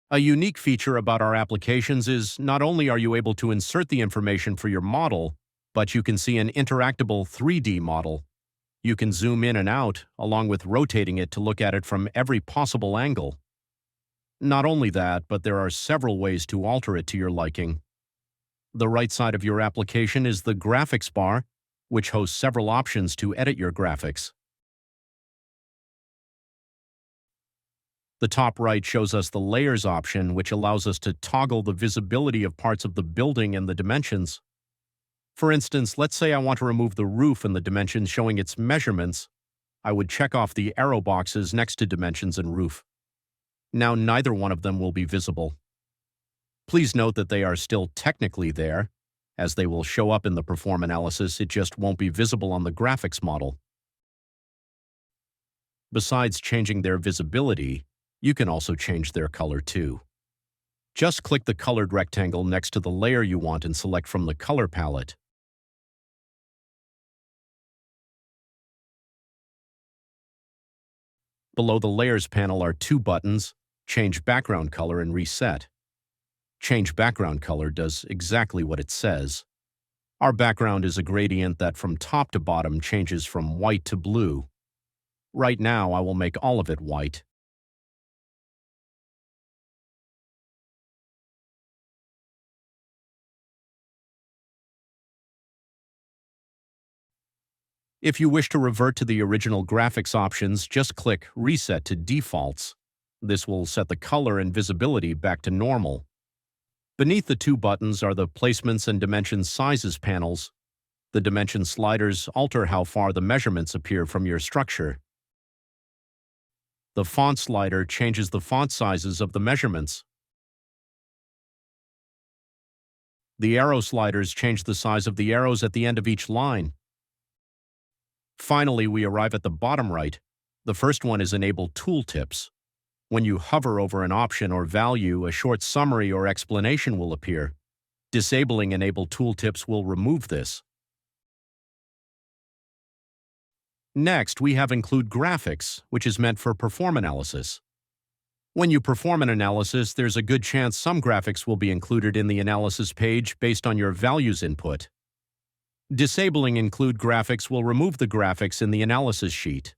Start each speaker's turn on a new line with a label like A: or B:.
A: A unique feature about our applications is not only are you able to insert the information for your model, but you can see an interactable 3D model. You can zoom in and out, along with rotating it to look at it from every possible angle. Not only that, but there are several ways to alter it to your liking. The right side of your application is the graphics bar, which hosts several options to edit your graphics. The top right shows us the Layers option, which allows us to toggle the visibility of parts of the building and the dimensions. For instance, let's say I want to remove the roof and the dimensions showing its measurements. I would check off the arrow boxes next to dimensions and roof. Now neither one of them will be visible. Please note that they are still technically there. As they will show up in the perform analysis, it just won't be visible on the graphics model. Besides changing their visibility, you can also change their color too. Just click the colored rectangle next to the layer you want and select from the color palette. Below the Layers panel are two buttons, Change Background Color and Reset. Change Background Color does exactly what it says. Our background is a gradient that from top to bottom changes from white to blue. Right now, I will make all of it white. If you wish to revert to the original graphics options, just click Reset to Defaults. This will set the color and visibility back to normal. Beneath the two buttons are the Placements and Dimension Sizes panels. The dimension sliders alter how far the measurements appear from your structure. The Font slider changes the font sizes of the measurements. The arrow sliders change the size of the arrows at the end of each line. Finally, we arrive at the bottom right. The first one is Enable Tooltips. When you hover over an option or value, a short summary or explanation will appear. Disabling Enable Tooltips will remove this. Next, we have Include Graphics, which is meant for perform analysis. When you perform an analysis, there's a good chance some graphics will be included in the analysis page based on your values input. Disabling Include Graphics will remove the graphics in the analysis sheet.